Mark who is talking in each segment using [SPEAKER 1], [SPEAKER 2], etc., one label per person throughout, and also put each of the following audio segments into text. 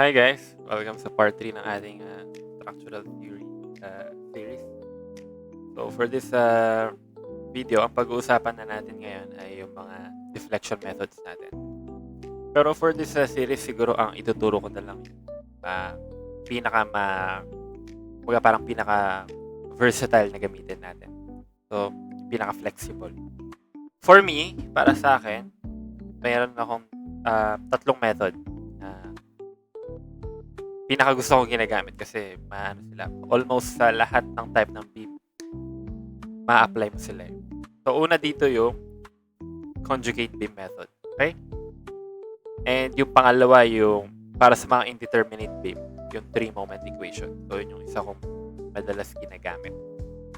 [SPEAKER 1] Hi guys! Welcome sa part 3 ng ating structural theory series. So for this video, ang pag-uusapan na natin ngayon ay yung mga deflection methods natin. Pero for this series, siguro ang ituturo ko na lang parang pinaka versatile na gamitin natin. So, pinaka flexible. For me, para sa akin, mayroon akong tatlong method na pinaka gusto kong ginagamit kasi sila. Almost sa lahat ng type ng beam, ma-apply mo sila. So, una dito yung conjugate beam method. Okay? And yung pangalawa yung para sa mga indeterminate beam, yung 3-moment equation. So, yun yung isa kong madalas ginagamit.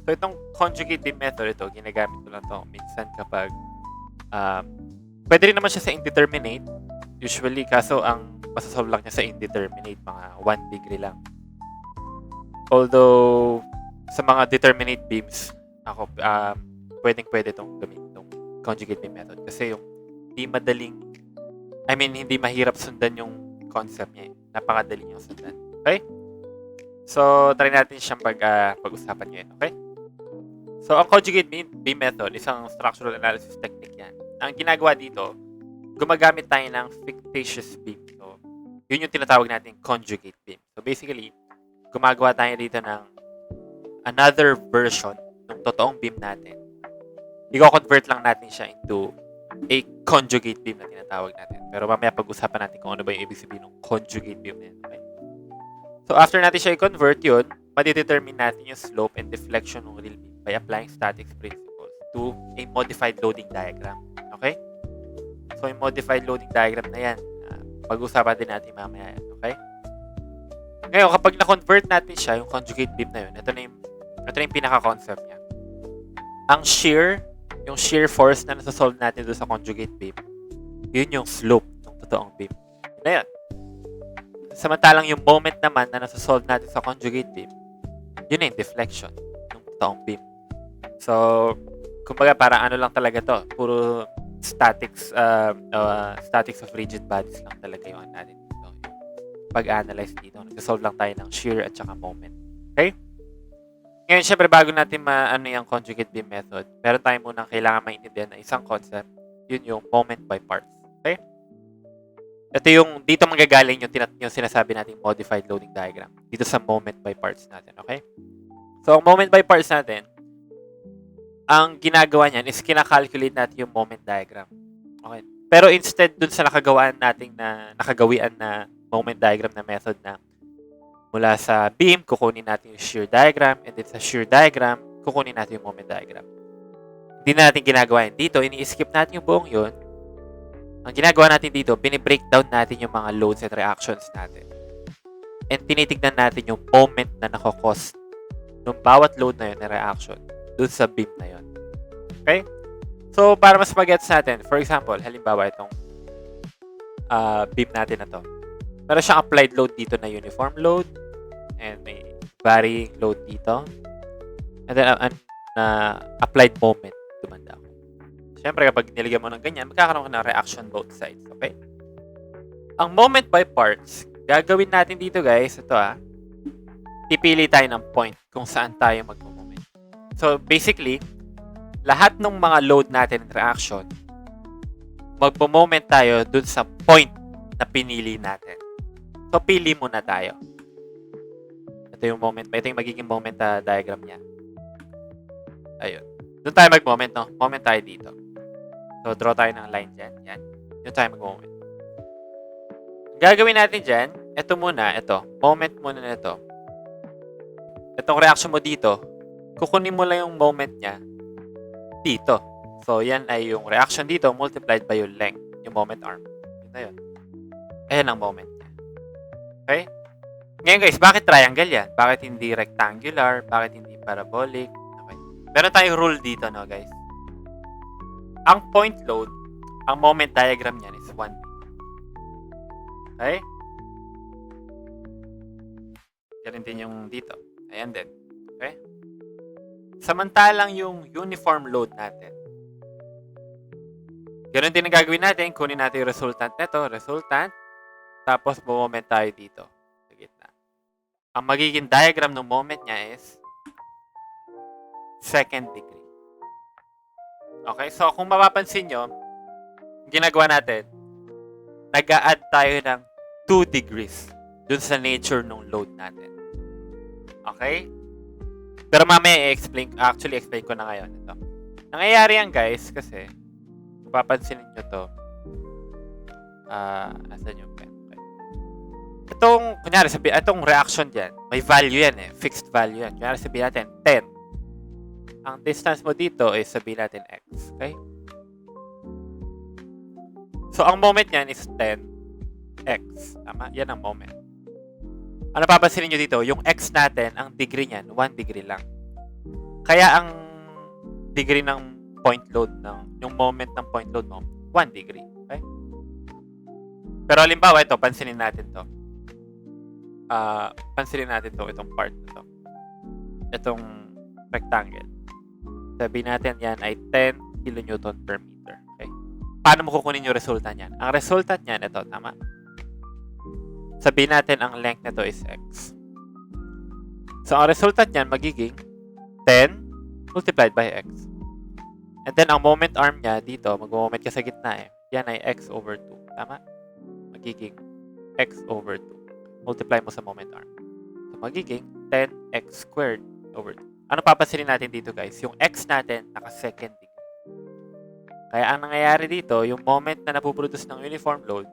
[SPEAKER 1] So, itong conjugate beam method, ito, ginagamit ko lang ito minsan kapag pwede rin naman siya sa indeterminate. Usually, kaso ang masasolve lang niya sa indeterminate, mga 1 degree lang. Although, sa mga determinate beams, ako, pwede itong gamitin itong conjugate beam method. Kasi yung hindi mahirap sundan yung concept niya. Napakadali niyang sundan. Okay? So, try natin siyang pag-usapan ngayon. Okay? So, ang conjugate beam method, isang structural analysis technique yan. Ang ginagawa dito, gumagamit tayo ng fictitious beam. So, yun yung tinatawag natin conjugate beam. So, basically, gumagawa tayo dito ng another version ng totoong beam natin. I-convert lang natin siya into a conjugate beam na tinatawag natin. Pero mamaya pag-usapan natin kung ano ba yung ibig sabihin ng conjugate beam na yun. Okay? So, after natin siya i-convert yun, madidetermine natin yung slope and deflection ng real beam by applying statics principles to a modified loading diagram. Okay? So, yung modified loading diagram na yan, pag-usapan din natin mamaya yan. Okay? Ngayon, kapag na-convert natin siya, yung conjugate beam na yun, ito na yung pinaka-concept niya. Yung shear force na nasa-solve natin doon sa conjugate beam, yun yung slope ng totoong beam. Yun na yun. Samantalang yung moment naman na nasa-solve natin sa conjugate beam, yun na yung deflection ng totoong beam. So, kumbaga parang ano lang talaga to, puro statics of rigid bodies lang talaga yung natin dito. Yung pag-analyze dito, nag-solve lang tayo ng shear at saka moment. Okay? Ngayon, syempre, bago natin yung conjugate beam method, meron tayo munang kailangan maintindihan na isang concept, yun yung moment by parts. Okay? Ito yung, dito manggagaling yung sinasabi nating modified loading diagram. Dito sa moment by parts natin. Okay? So, ang moment by parts natin, ang ginagawa niyan is kinakalculate natin yung moment diagram. Okay? Pero instead dun sa nakagawian na moment diagram na method na mula sa beam, kukunin natin yung shear diagram, and then sa shear diagram, kukunin natin yung moment diagram. Hindi na natin ginagawa yun. Dito, ini-skip natin yung buong yun. Ang ginagawa natin dito, bini-breakdown natin yung mga loads and reactions natin. And tinitignan natin yung moment na nakakos ng bawat load na yun na reaction dun sa beam na yun. Okay? So, para mas mag-gets natin, for example, halimbawa itong beam natin na to. Meron siyang applied load dito na uniform load and may varying load dito. And then, applied moment. Tumanda ako. Siyempre, kapag nilagyan mo ng ganyan, magkakaroon ka ng reaction both sides. Okay? Ang moment by parts, gagawin natin dito, guys, ito pipili tayo ng point kung saan tayo mag-moment. So, basically, lahat ng mga load natin in reaction, mag-moment tayo dun sa point na pinili natin. So, pili muna tayo. Ito yung moment. Ito yung magiging moment diagram niya. Ayun. Doon tayo mag-moment, no? Moment tayo dito. So, draw tayo ng line dyan. Yan. Doon tayo mag-moment. Gagawin natin dyan, ito muna, ito. Moment muna na ito. Itong reaction mo dito, kukunin mo lang yung moment niya dito. So, yan ay yung reaction dito multiplied by yung length, yung moment arm. Yun na yun. Ayan ang moment niya. Okay? Ngayon guys, bakit triangle yan? Bakit hindi rectangular? Bakit hindi parabolic? Okay. Meron tayong rule dito, no guys? Ang point load, ang moment diagram niyan is 1. Okay? Ganun din yung dito. Ayan din. Okay? Samantalang yung uniform load natin, ganun din ang gagawin natin. Kunin natin yung resultant nito. Resultant. Tapos, moment tayo dito. Sa gitna. Ang magiging diagram ng moment niya is second degree. Okay? So, kung mapapansin nyo, ginagawa natin, nag-a-add tayo ng 2 degrees dun sa nature ng load natin. Okay? Pero mamaya i-explain, actually explain ko na ngayon ito. Nangyayari yan guys kasi kung papansinin nyo to, asan yung pen? Okay. Itong, kunyari sabi, itong reaction dyan, may value yan eh, fixed value yan. Kunyari sabihin natin, 10. Ang distance mo dito is sabihin natin x. Okay? So, ang moment niyan is 10x. Tama? Yan ang moment. Ano papansinin nyo dito? Yung x natin, ang degree niyan, 1 degree lang. Kaya ang degree ng point load, yung moment ng point load mo, 1 degree. Okay? Pero halimbawa, ito, pansinin natin to. Pansinin natin to, itong part na to. Itong rectangle. Sabihin natin yan ay 10 kilonewton per meter. Okay? Paano mo kukunin yung resulta niyan? Ang resulta niyan, ito, tama? Sabihin natin ang length nito is x. So, ang resulta niyan magiging 10 multiplied by x. And then, ang moment arm niya dito, mag-moment ka sa gitna eh. Yan ay x over 2. Tama? Magiging x over 2. Multiply mo sa moment arm. So, magiging 10x squared over 2. Ano papansinin natin dito guys? Yung x natin, naka-second degree. Kaya ang nangyayari dito, yung moment na napuproduce ng uniform load,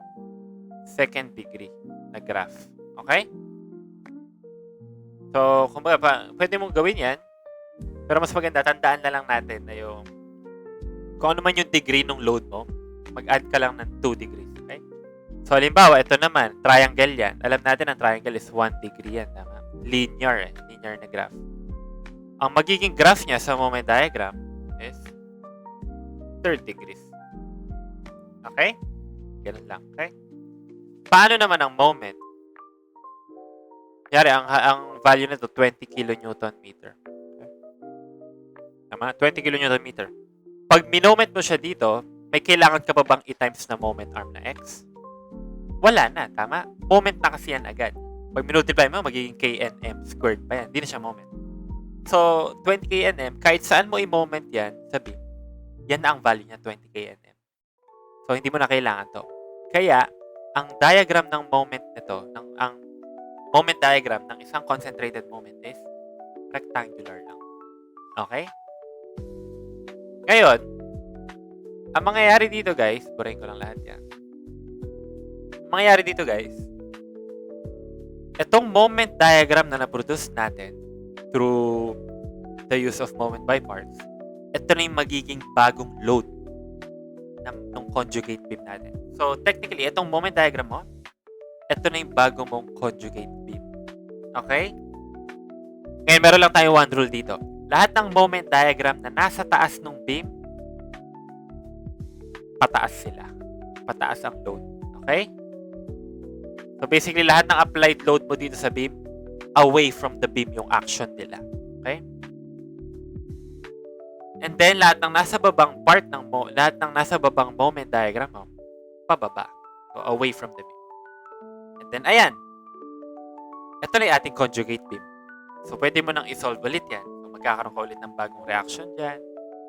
[SPEAKER 1] second degree na graph. Okay? So, kumbaga, pwede mong gawin yan. Pero mas maganda, tandaan na lang natin na yung kung ano man yung degree ng load mo, mag-add ka lang ng 2 degrees. Okay? So, halimbawa, ito naman, triangle yan. Alam natin ang triangle is 1 degree yan. Tama? Linear eh. Linear na graph. Ang magiging graph niya sa moment diagram is 3 degrees. Okay? Ganun lang. Okay? Paano naman ang moment? Yari, ang value nito 20 kilonewton meter. Okay? Tama? 20 kilonewton meter. Pag minoment mo siya dito, may kailangan ka pa bang i-times na moment arm na x? Wala na, tama? Moment na kasi yan agad. Pag minultiply mo, magiging knm squared pa yan. Hindi na siya moment. So, 20 knm, kahit saan mo i-moment yan, sabi, yan na ang value niya, 20 knm. So, hindi mo na kailangan to. Kaya, ang diagram ng moment nito, ang moment diagram ng isang concentrated moment is rectangular lang. Okay? Ngayon, ang mangyayari dito guys, burahin ko lang lahat yan. Ang mangyayari dito guys, itong moment diagram na na-produce natin through the use of moment by parts, ito na yung magiging bagong load ng conjugate beam natin. So, technically, itong moment diagram mo, ito na yung bago mong conjugate beam. Okay? Ngayon, meron lang tayo one rule dito. Lahat ng moment diagram na nasa taas ng beam, pataas sila. Pataas ang load. Okay? So, basically, lahat ng applied load mo dito sa beam, away from the beam yung action nila. Okay? And then, lahat ng nasa babang part lahat ng nasa babang moment diagram mo, pababa. So, away from the beam. And then, ayan. Ito na yung ating conjugate beam. So, pwede mo nang isolve ulit yan. So, magkakaroon ka ulit ng bagong reaction dyan.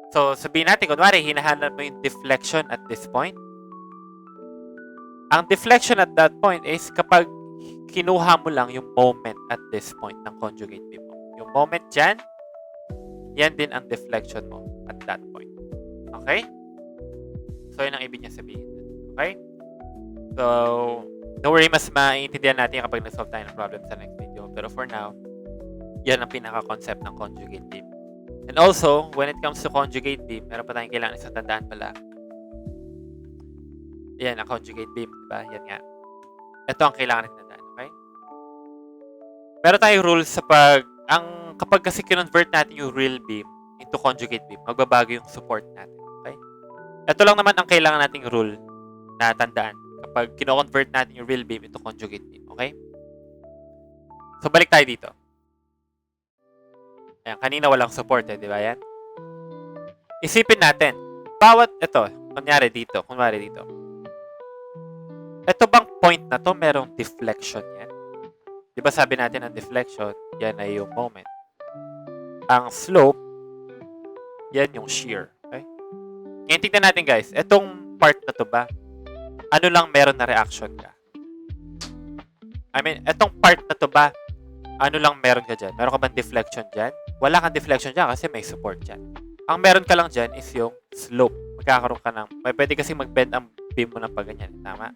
[SPEAKER 1] So, sabihin natin, kunwari, hinahanap mo yung deflection at this point. Ang deflection at that point is kapag kinuha mo lang yung moment at this point ng conjugate beam mo. Yung moment dyan, yan din ang deflection mo at that point. Okay? So, yun ang ibig niya sabihin. Okay? So, don't worry, mas maiintindihan natin kapag nag-solve tayo ng problem sa next video. Pero for now, yan ang pinaka-concept ng conjugate beam. And also, when it comes to conjugate beam, meron pa tayong kailangan isang tandaan pala. Yan, ang conjugate beam. Diba? Yan nga. Ito ang kailangan natin tandaan. Okay? Meron tayong rules sa kapag kasi kinonvert natin yung real beam into conjugate beam, magbabago yung support natin. Okay? Ito lang naman ang kailangan nating rule na tandaan kapag kino-convert natin yung real beam into conjugate beam. Okay? So, balik tayo dito. Ayan, kanina walang support di ba yan? Isipin natin, bawat, kunwari dito. Ito bang point na to, merong deflection yan. Di ba sabi natin ang deflection, yan ay yung moment. Ang slope, yan yung shear. Okay? Ngayon, tignan natin guys. Itong part na to ba, ano lang meron na reaction ka? I mean, itong part na to ba, ano lang meron ka dyan? Meron ka bang deflection dyan? Wala kang deflection dyan kasi may support dyan. Ang meron ka lang dyan is yung slope. Magkakaroon ka ng, pwede kasi mag-bend ang beam mo ng pagganyan. Tama?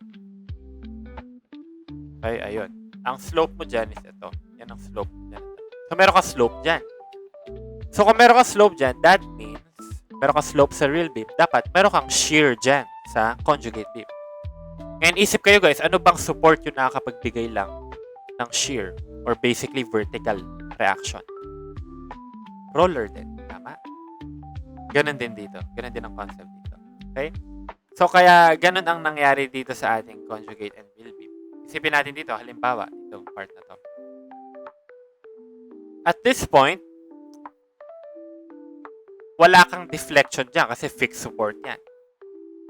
[SPEAKER 1] Okay, ayun. Ang slope mo dyan is ito. Yan ang slope dyan. So, meron ka slope dyan. So, kung meron ka slope dyan, that means meron ka slope sa real beam. Dapat meron kang shear dyan sa conjugate beam. Ngayon, isip kayo guys, ano bang support yung nakakapagbigay lang ng shear or basically vertical reaction? Roller din. Tama? Ganon din dito. Ganon din ang concept dito. Okay? So, kaya ganon ang nangyari dito sa ating conjugate and real beam. Isipin natin dito, halimbawa, itong part na to. At this point, wala kang deflection dyan kasi fixed support yan.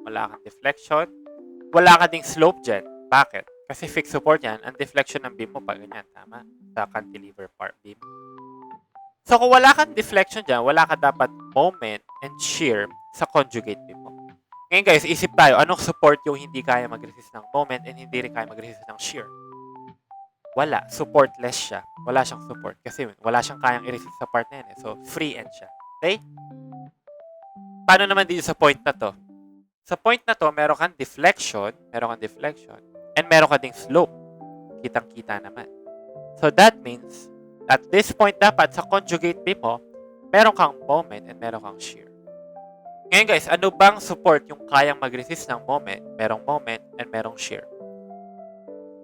[SPEAKER 1] Wala kang deflection. Wala ka ding slope dyan. Bakit? Kasi fixed support yan. Ang deflection ng beam mo pa ganyan. Tama? Sa cantilever part beam. So, kung wala kang deflection dyan, wala ka dapat moment and shear sa conjugate beam mo. Ngayon guys, isip tayo, anong support yung hindi kaya mag-resist ng moment and hindi rin kaya mag-resist ng shear? Wala. Supportless siya. Wala siyang support. Kasi wala siyang kayang i-resist sa part na yan. So, free end siya. Okay? Paano naman dito sa point na to? Sa point na to, meron kang deflection, and meron ka ding slope. Kitang-kita naman. So, that means, at this point dapat, sa conjugate beam mo, meron kang moment and meron kang shear. Ngayon guys, ano bang support yung kayang mag-resist ng moment? Merong moment and merong shear.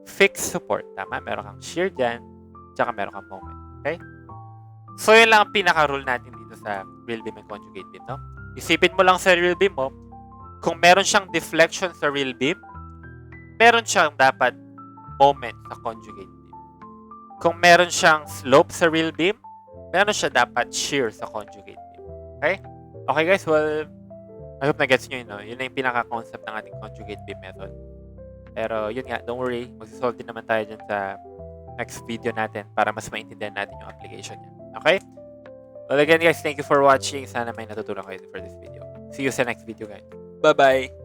[SPEAKER 1] Fixed support. Tama? Meron kang shear dyan, tsaka meron kang moment. Okay? So, yun lang ang pinaka-rule natin dito sa real beam and conjugate beam, no? Isipin mo lang sa real beam mo, kung meron siyang deflection sa real beam, meron siyang dapat moment sa conjugate beam. Kung meron siyang slope sa real beam, meron siya dapat shear sa conjugate beam. Okay? Okay guys, well, I hope na-gets nyo yun, no? Yun na yung pinaka-concept ng ating conjugate beam method. Pero yun nga, don't worry, magsisolve din naman tayo dyan sa next video natin para mas maintindihan natin yung application niya. Okay? Well, again guys, thank you for watching. Sana may natutunan kayo for this video. See you sa next video guys. Bye-bye!